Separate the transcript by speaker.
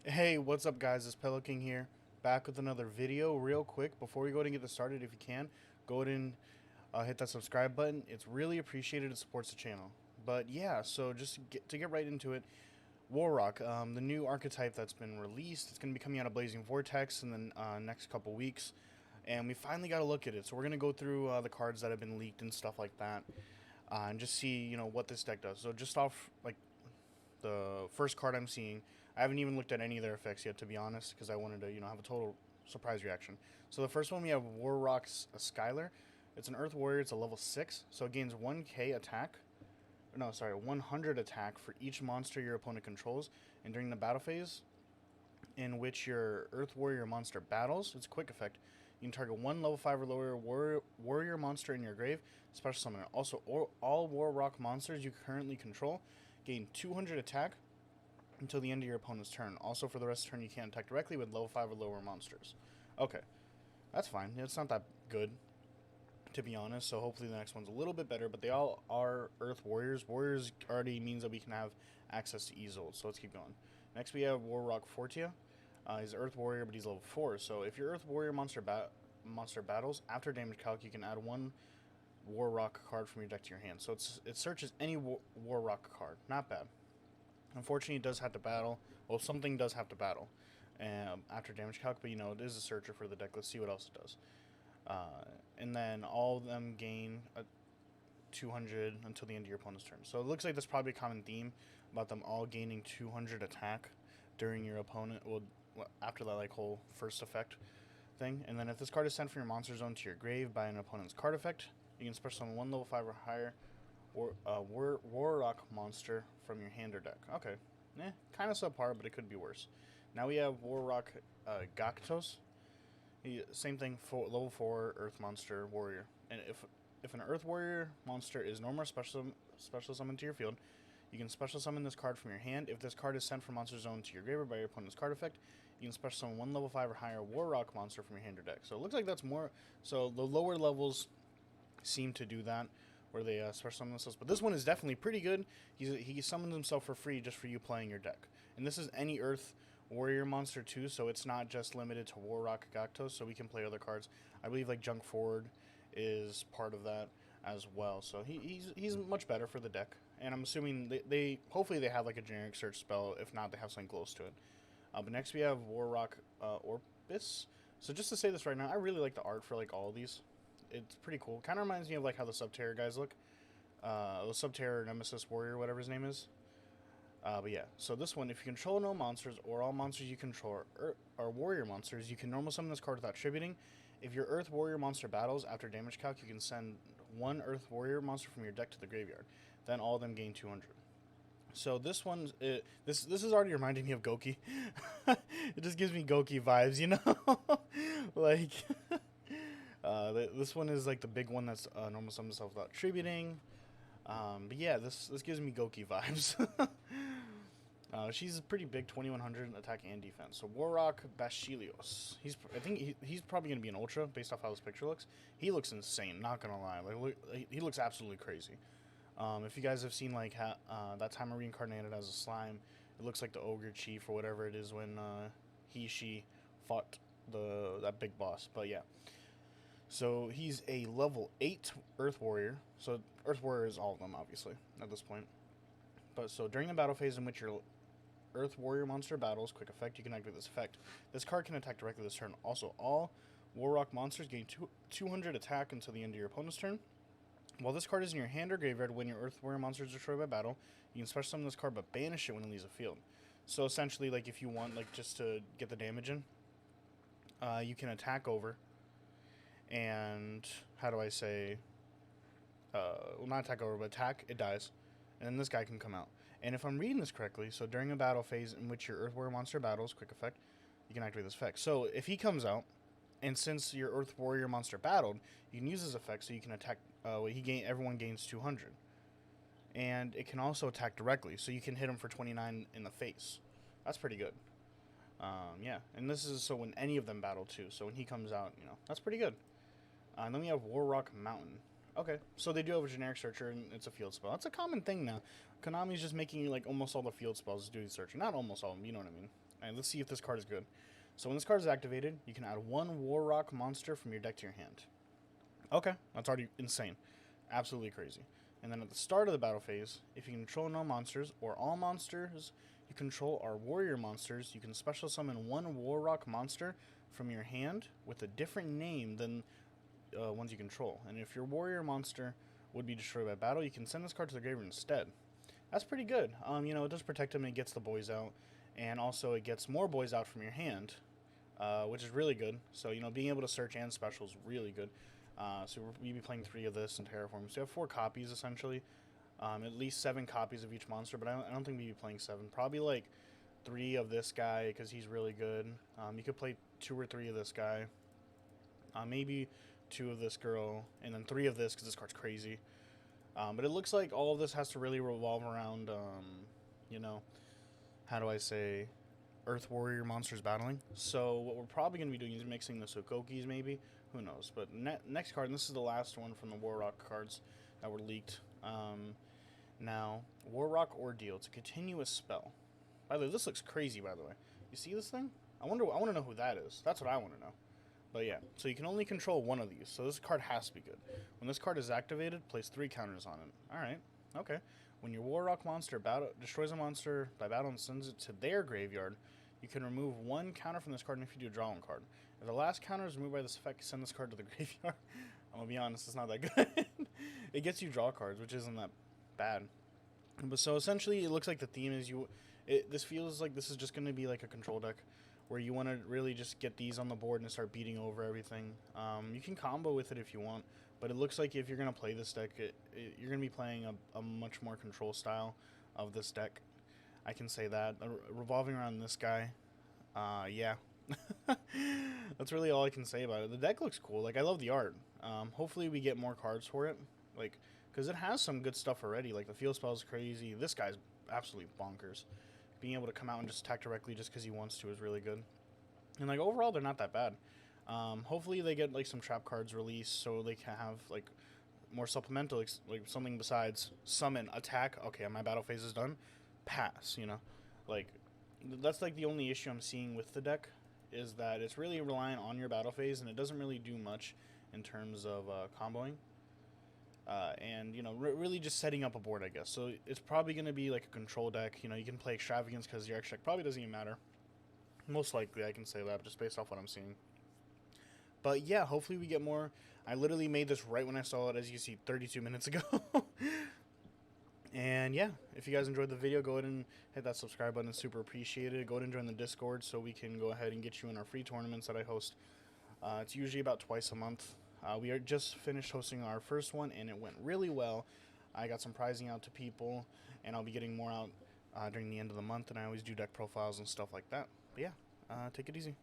Speaker 1: Hey, what's up guys, it's Pillow King here, back with another video real quick. Before we go ahead and get this started, if you can, go ahead and hit that subscribe button. It's really appreciated, it supports the channel. But yeah, so just to get right into it, Warrock, the new archetype that's been released, it's going to be coming out of Blazing Vortex in the next couple weeks. And we finally got to look at it, so we're going to go through the cards that have been leaked and stuff like that. And just see, what this deck does. So just off, like, the first card I'm seeing, I haven't even looked at any of their effects yet, to be honest, because I wanted to, have a total surprise reaction. So the first one we have Warrock's SKYLER. It's an Earth Warrior. It's a level 6, so it gains 1k attack. No, sorry, 100 attack for each monster your opponent controls, and during the battle phase in which your Earth Warrior monster battles, it's a quick effect. You can target one level 5 or lower warrior monster in your grave, special summon it. Also, all Warrock monsters you currently control gain 200 attack until the end of your opponent's turn. Also, for the rest of the turn, you can't attack directly with level 5 or lower monsters. Okay, that's fine. It's not that good, to be honest, so hopefully the next one's a little bit better, but they all are Earth Warriors. Warriors already means that we can have access to Easels, so let's keep going. Next, we have Rock FORTIA. He's Earth Warrior, but he's level 4, so if your Earth Warrior monster battles, after damage calc, you can add one Warrock card from your deck to your hand. So it searches any Warrock card. Not bad. Unfortunately, it does have to battle. Well, something does have to battle after damage calc, but it is a searcher for the deck. Let's see what else it does. And then all of them gain 200 until the end of your opponent's turn. So it looks like that's probably a common theme about them all gaining 200 attack during your opponent. Well, after that whole first effect thing. And then if this card is sent from your monster zone to your grave by an opponent's card effect, you can special summon one level 5 or higher Warrock monster from your hand or deck. Okay. Kind of subpar, but it could be worse. Now we have Warrock Gaktos. Same thing, level 4 Earth Monster Warrior. And if an Earth Warrior monster is no more special summoned to your field, you can special summon this card from your hand. If this card is sent from monster zone to your graveyard by your opponent's card effect, you can special summon one level 5 or higher Warrock monster from your hand or deck. So it looks like that's more. So the lower levels seem to do that, where they special summon themselves. But this one is definitely pretty good. He summons himself for free just for you playing your deck. And this is any Earth Warrior monster too, so it's not just limited to Warrock Gaktos, so we can play other cards. I believe like Junk Forward is part of that as well. So he's much better for the deck. And I'm assuming they hopefully they have like a generic search spell. If not, they have something close to it. But next we have Warrock Orbis. So just to say this right now, I really like the art for like all of these. It's pretty cool. Kind of reminds me of like how the Subterror guys look. The Subterror Nemesis Warrior, whatever his name is. But yeah, so this one, if you control no monsters or all monsters you control are warrior monsters, you can normal summon this card without tributing. If your Earth Warrior monster battles after damage calc, you can send one Earth Warrior monster from your deck to the graveyard. Then all of them gain 200. So this one's this is already reminding me of Goki. It just gives me Goki vibes, like. This one is like the big one that's normal summon itself without tributing. But yeah, this gives me Goki vibes. She's pretty big, 2100 attack and defense. So Warrock Bashilios. I think he's probably gonna be an ultra based off how this picture looks. He looks insane, not gonna lie. He looks absolutely crazy. If you guys have seen like that time I reincarnated as a slime, it looks like the ogre chief or whatever it is when she fought that big boss. But yeah. So he's a level 8 Earth Warrior. So Earth Warrior is all of them, obviously, at this point. But so during the battle phase in which your Earth Warrior monster battles, quick effect, you can activate this effect. This card can attack directly this turn. Also, all Warrock monsters gain 200 attack until the end of your opponent's turn. While this card is in your hand or graveyard, when your Earth Warrior monster is destroyed by battle, you can special summon this card but banish it when it leaves the field. So essentially, like if you want, like just to get the damage in, you can attack over. And how do I say? Well, not attack over, but attack. It dies, and then this guy can come out. And if I'm reading this correctly, so during a battle phase in which your Earth Warrior monster battles, quick effect, you can activate this effect. So if he comes out, and since your Earth Warrior monster battled, you can use this effect so you can attack. Everyone gains 200, and it can also attack directly, so you can hit him for 29 in the face. That's pretty good. Yeah, and this is so when any of them battle too. So when he comes out, that's pretty good. And then we have Warrock Mountain. Okay, so they do have a generic searcher, and it's a field spell. That's a common thing now. Konami's just making like almost all the field spells do the searching. Not almost all of them, you know what I mean. And let's see if this card is good. So when this card is activated, you can add 1 War Rock monster from your deck to your hand. Okay, that's already insane. Absolutely crazy. And then at the start of the battle phase, if you control no monsters, or all monsters you control are warrior monsters, you can special summon 1 War Rock monster from your hand with a different name than ones you control. And if your warrior monster would be destroyed by battle, you can send this card to the graveyard instead. That's pretty good. You know, it does protect him and it gets the boys out. And also it gets more boys out from your hand, which is really good. So, you know, being able to search and special is really good. So we'll be playing 3 of this in Terraform. So you have 4 copies, essentially. At least 7 copies of each monster, but I don't think we'll be playing 7. Probably, like, 3 of this guy, because he's really good. You could play 2 or 3 of this guy. Maybe 2 of this girl, and then 3 of this, because this card's crazy. But it looks like all of this has to really revolve around, you know, how do I say, Earth Warrior monsters battling. So what we're probably going to be doing is mixing the Sokokis, maybe. Who knows? But next card, and this is the last one from the War Rock cards that were leaked. Now, War Rock Ordeal. It's a continuous spell. By the way, this looks crazy, by the way. You see this thing? I want to know who that is. That's what I want to know. But yeah, so you can only control 1 of these. So this card has to be good. When this card is activated, place 3 counters on it. Alright, okay. When your War Rock monster destroys a monster by battle and sends it to their graveyard, you can remove 1 counter from this card, and if you do, draw 1 card. If the last counter is removed by this effect, send this card to the graveyard. I'm gonna be honest, it's not that good. It gets you draw cards, which isn't that bad. But so essentially, it looks like the theme is this feels like this is just gonna be like a control deck, where you want to really just get these on the board and start beating over everything. You can combo with it if you want, but it looks like if you're gonna play this deck, you're gonna be playing a much more control style of this deck. I can say that. Revolving around this guy, yeah. That's really all I can say about it. The deck looks cool. Like, I love the art. Hopefully we get more cards for it. Like, because it has some good stuff already. Like, the field spell is crazy. This guy's absolutely bonkers. Being able to come out and just attack directly just because he wants to is really good. And, like, overall, they're not that bad. Hopefully they get, like, some trap cards released so they can have, like, more supplemental, like something besides summon, attack. Okay, my battle phase is done. Pass, you know? Like, that's, like, the only issue I'm seeing with the deck, is that it's really reliant on your battle phase, and it doesn't really do much in terms of comboing. And, you know, really just setting up a board, I guess. So it's probably going to be like a control deck. You know, you can play Extravagance because your extra deck probably doesn't even matter. Most likely, I can say that just based off what I'm seeing. But yeah, hopefully we get more. I literally made this right when I saw it, as you see, 32 minutes ago. And yeah, if you guys enjoyed the video, go ahead and hit that subscribe button. It's super appreciated. Go ahead and join the Discord so we can go ahead and get you in our free tournaments that I host. It's usually about twice a month. We are just finished hosting our first one, and it went really well. I got some prizing out to people, and I'll be getting more out during the end of the month, and I always do deck profiles and stuff like that. But yeah, take it easy.